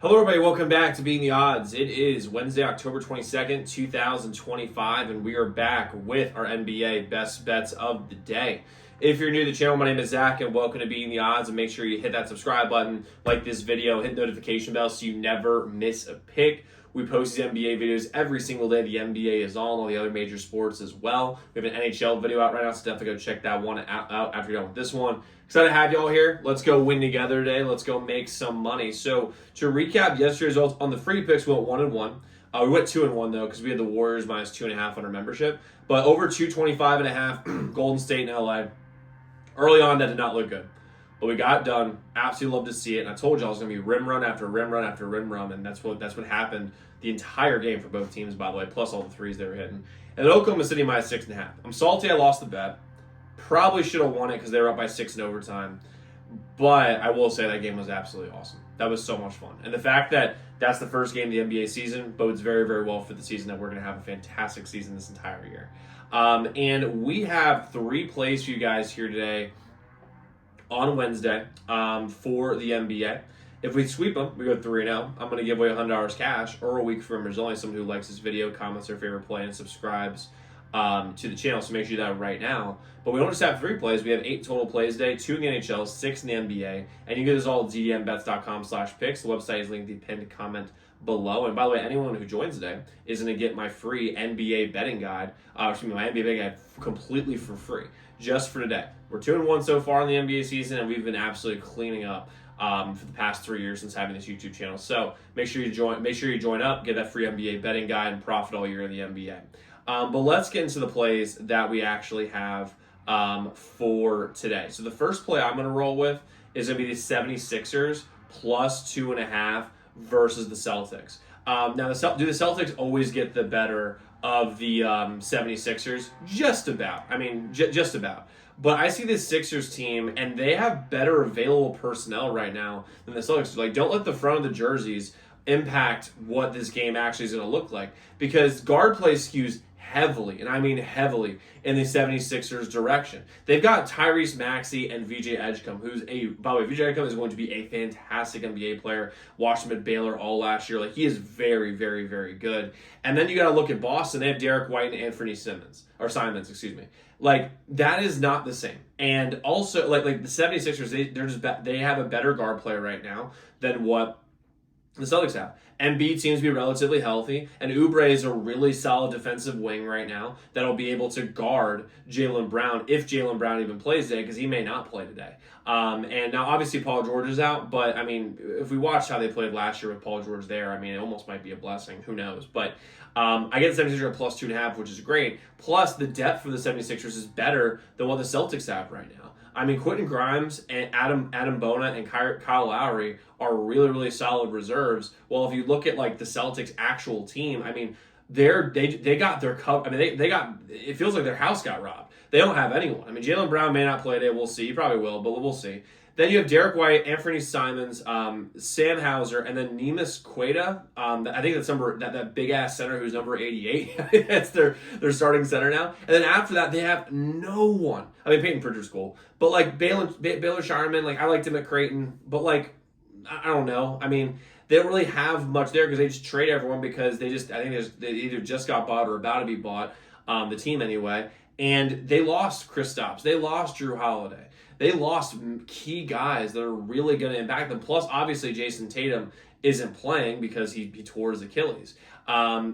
Hello everybody, welcome back to Being the Odds. It is Wednesday, October 22nd, 2025, and we are back with our NBA best bets of the day. If you're new to the channel, my name is Zach, and welcome to Being the Odds, and make sure you hit that subscribe button, like this video, hit the notification bell so you never miss a pick. We post these NBA videos every single day. The NBA is on, all the other major sports as well. We have an NHL video out right now, so definitely go check that one out after you're done with this one. Excited to have y'all here. Let's go win together today. Let's go make some money. So to recap yesterday's results, on the free picks, we went 1-1. We went 2-1 though, because we had the Warriors minus 2.5 on our membership. But over 225.5, Golden State and LA. Early on, that did not look good. But we got it done. Absolutely love to see it. And I told y'all it was going to be rim run after rim run after rim run. And that's what happened the entire game for both teams, by the way, plus all the threes they were hitting. And then Oklahoma City minus 6.5. I'm salty I lost the bet. Probably should have won it because they were up by 6 in overtime. But I will say that game was absolutely awesome. That was so much fun. And the fact that that's the first game of the NBA season bodes very, very well for the season, that we're going to have a fantastic season this entire year. And we have 3 plays for you guys here today on Wednesday for the NBA. If we sweep them, we go 3-0. I'm going to give away $100 cash or a week from there's only someone who likes this video, comments their favorite play, and subscribes to the channel, so make sure you do that right now. But we don't just have 3 plays. We have 8 total plays today, 2 in the NHL, 6 in the NBA. And you get this all at zdmbets.com/picks. The website is linked in the pinned comment below. And by the way, anyone who joins today is going to get my free NBA betting guide, my NBA betting guide completely for free, just for today. We're 2-1 so far in the NBA season, and we've been absolutely cleaning up for the past 3 years since having this YouTube channel. So make sure you join up, get that free NBA betting guide, and profit all year in the NBA. But let's get into the plays that we actually have for today. So the first play I'm going to roll with is going to be the 76ers plus 2.5 versus the Celtics. Now, do the Celtics always get the better of the 76ers? Just about. I mean, just about. But I see this Sixers team, and they have better available personnel right now than the Celtics. Like, don't let the front of the jerseys impact what this game actually is going to look like, because guard play skews heavily, and I mean heavily, in the 76ers direction. They've got Tyrese Maxey and VJ Edgecombe, by the way, VJ Edgecombe is going to be a fantastic NBA player. Watched him at Baylor all last year. Like, he is very, very, very good. And then you got to look at Boston. They have Derek White and Anthony Simons. Like, that is not the same. And also, like the 76ers, they have a better guard player right now than what the Celtics have. Embiid seems to be relatively healthy, and Oubre is a really solid defensive wing right now that'll be able to guard Jaylen Brown, if Jaylen Brown even plays today, because he may not play today. And now, obviously, Paul George is out, but, I mean, if we watched how they played last year with Paul George there, I mean, it almost might be a blessing. Who knows? But I get the 76ers at plus 2.5, which is great. Plus, the depth for the 76ers is better than what the Celtics have right now. I mean, Quentin Grimes and Adam Bona and Kyle Lowry are really, really solid reserves. Well, if you look at, like, the Celtics' actual team, I mean, they got their cup. I mean, they got. It feels like their house got robbed. They don't have anyone. I mean, Jaylen Brown may not play today. We'll see. He probably will, but we'll see. Then you have Derek White, Anthony Simons, Sam Hauser, and then Neemias Queta. I think that's that big ass center who's number 88. That's their starting center now. And then after that, they have no one. I mean, Peyton Pritchard's cool, but like Baylor Sharman, like I liked him at Creighton, but like I don't know. I mean, they don't really have much there because they just trade everyone because they either just got bought or about to be bought. The team anyway, and they lost Kristaps. They lost Drew Holiday. They lost key guys that are really going to impact them. Plus, obviously, Jason Tatum isn't playing because he tore his Achilles. The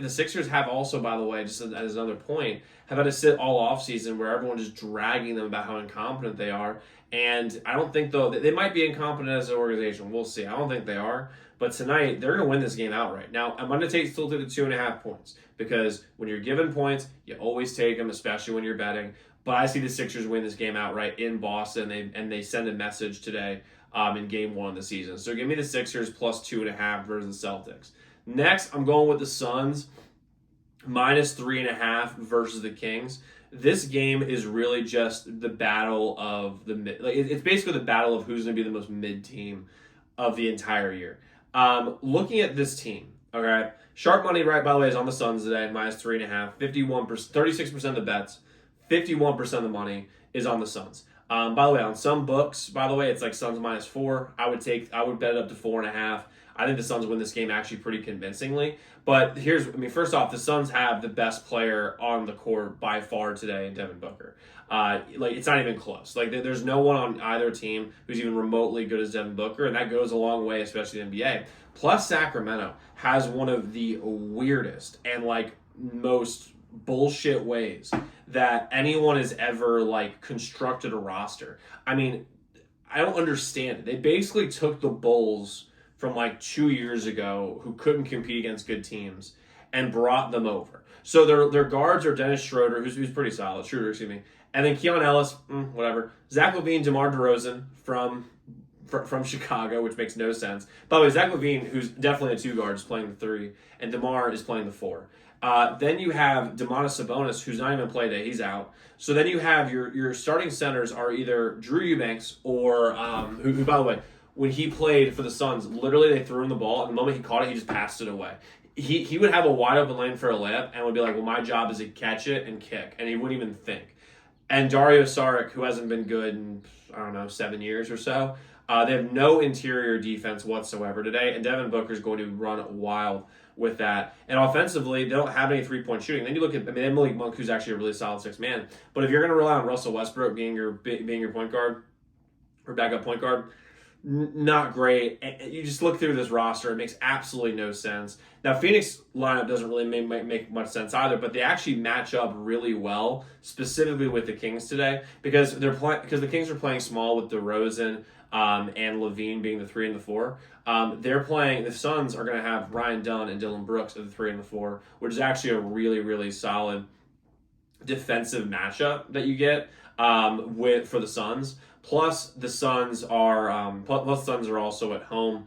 Sixers have also, by the way, just as another point, have had to sit all offseason where everyone's just dragging them about how incompetent they are. And I don't think, though, they might be incompetent as an organization. We'll see. I don't think they are. But tonight, they're going to win this game outright. Now, I'm going to still take the 2.5 points, because when you're given points, you always take them, especially when you're betting. But I see the Sixers win this game outright in Boston, and they send a message today in Game 1 of the season. So give me the Sixers plus 2.5 versus the Celtics. Next, I'm going with the Suns minus 3.5 versus the Kings. This game is really just the battle of the mid. Like, it's basically the battle of who's going to be the most mid team of the entire year. Looking at this team, okay, sharp money, right, by the way, is on the Suns today, minus 3.5, 36% of the bets. 51% of the money is on the Suns. By the way, on some books, by the way, it's like Suns -4. I would bet it up to 4.5. I think the Suns win this game actually pretty convincingly. But first off, the Suns have the best player on the court by far today in Devin Booker. It's not even close. There's no one on either team who's even remotely good as Devin Booker, and that goes a long way, especially in the NBA. Plus, Sacramento has one of the weirdest and most bullshit ways that anyone has ever constructed a roster. I mean, I don't understand it. They basically took the Bulls from 2 years ago who couldn't compete against good teams and brought them over. So their guards are Dennis Schroeder, who's pretty solid. Schroeder, excuse me. And then Keon Ellis, whatever. Zach LaVine, DeMar DeRozan from Chicago, which makes no sense. By the way, Zach LaVine, who's definitely a 2 guard, is playing the 3, and DeMar is playing the 4. Then you have Domantas Sabonis, who's not even play day. He's out. So then you have your starting centers are either Drew Eubanks or, who, by the way, when he played for the Suns, literally they threw him the ball, and the moment he caught it, he just passed it away. He would have a wide open lane for a layup and would be like, well, my job is to catch it and kick, and he wouldn't even think. And Dario Saric, who hasn't been good in, 7 years or so, they have no interior defense whatsoever today, and Devin Booker's going to run wild with that. And offensively, they don't have any three-point shooting. Then you look at, they have Malik Monk, who's actually a really solid 6-man. But if you're going to rely on Russell Westbrook being your point guard or backup point guard, not great. You just look through this roster, it makes absolutely no sense. Now, Phoenix lineup doesn't really make much sense either, but they actually match up really well, specifically with the Kings today, because the Kings are playing small with DeRozan and LaVine being the 3 and the 4. The Suns are going to have Ryan Dunn and Dylan Brooks at the 3 and the 4, which is actually a really, really solid defensive matchup that you get for the Suns. Plus, the Suns are also at home,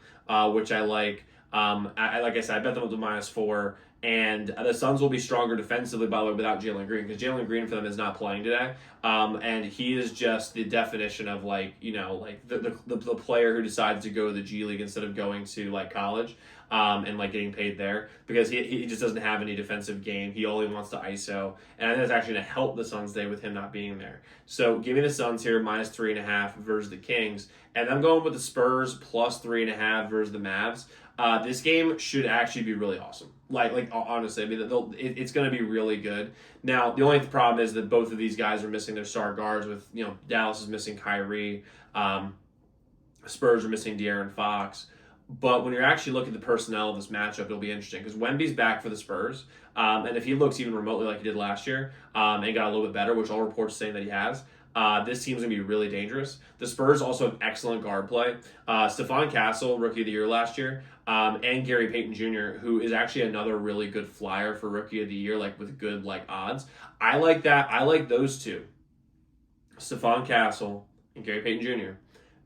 which I like. Like I said, I bet them up to -4, and the Suns will be stronger defensively, by the way, without Jalen Green, because Jalen Green for them is not playing today, and he is just the definition of the player who decides to go to the G League instead of going to college. And getting paid there, because he just doesn't have any defensive game. He only wants to ISO, and I think that's actually going to help the Suns today with him not being there. So give me the Suns here -3.5 versus the Kings, and I'm going with the Spurs plus 3.5 versus the Mavs. This game should actually be really awesome. Honestly, I mean, it's going to be really good. Now, the only problem is that both of these guys are missing their star guards. With Dallas is missing Kyrie, Spurs are missing De'Aaron Fox. But when you're actually looking at the personnel of this matchup, it'll be interesting because Wemby's back for the Spurs, and if he looks even remotely like he did last year, and got a little bit better, which all reports saying that he has, this team's going to be really dangerous. The Spurs also have excellent guard play. Stephon Castle, Rookie of the Year last year, and Gary Payton Jr., who is actually another really good flyer for Rookie of the Year, with good odds. I like that. I like those two, Stephon Castle and Gary Payton Jr.,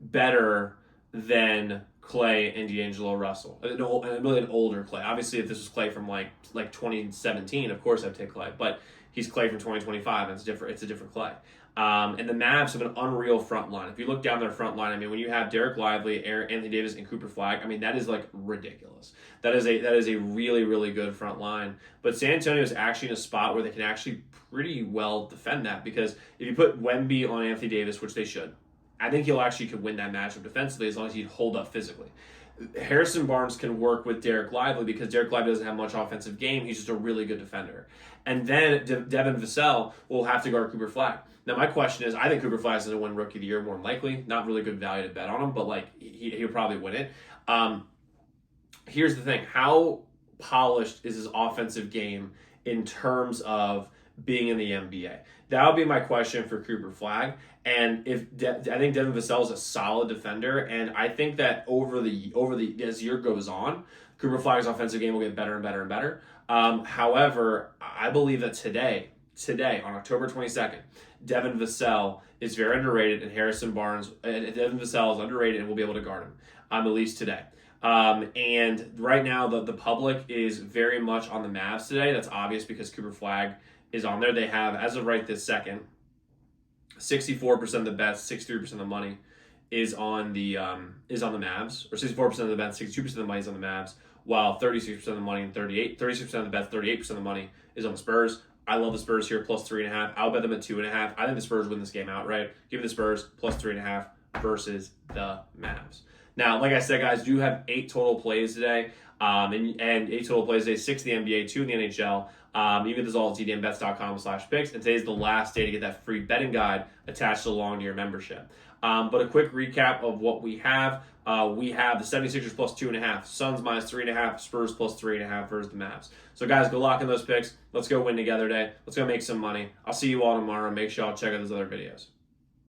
better than Clay and D'Angelo Russell, and really an older Clay. Obviously, if this was Clay from 2017, of course I'd take Clay, but he's Clay from 2025, and it's a different Clay. And the Mavs have an unreal front line. If you look down their front line, I mean, when you have Derek Lively, Anthony Davis, and Cooper Flagg, I mean, that is ridiculous. That is a really, really good front line. But San Antonio is actually in a spot where they can actually pretty well defend that, because if you put Wemby on Anthony Davis, which they should, I think he'll actually could win that matchup defensively as long as he'd hold up physically. Harrison Barnes can work with Derek Lively because Derek Lively doesn't have much offensive game. He's just a really good defender. And then Devin Vassell will have to guard Cooper Flagg. Now, my question is, I think Cooper Flagg is going to win Rookie of the Year more than likely. Not really good value to bet on him, but he'll probably win it. Here's the thing. How polished is his offensive game in terms of being in the NBA? That would be my question for Cooper Flagg. And I think Devin Vassell is a solid defender, and I think that over the as year goes on, Cooper Flagg's offensive game will get better and better and better. However, I believe that today on October 22nd, Devin Vassell is very underrated, and Devin Vassell is underrated and will be able to guard him, at least today. And right now, the public is very much on the Mavs today. That's obvious because Cooper Flagg is on there. They have, as of right this second, 64% of the bets, 63% of the money is on the Mavs, or 64% of the bets, 62% of the money is on the Mavs, while 36% of the money and 36% of the bets, 38% of the money is on the Spurs. I love the Spurs here, plus 3.5. I'll bet them at 2.5. I think the Spurs win this game outright. Give me the Spurs, plus 3.5 versus the Mavs. Now, like I said, guys, do have 8 total plays today. And 8 total plays today, 6 in the NBA, 2 in the NHL. You get this all at tdmbets.com/picks. And today's the last day to get that free betting guide attached along to your membership. But a quick recap of what we have. We have the 76ers plus 2.5, Suns minus 3.5, Spurs plus 3.5 versus the Mavs. So guys, go lock in those picks. Let's go win together today. Let's go make some money. I'll see you all tomorrow. Make sure y'all check out those other videos.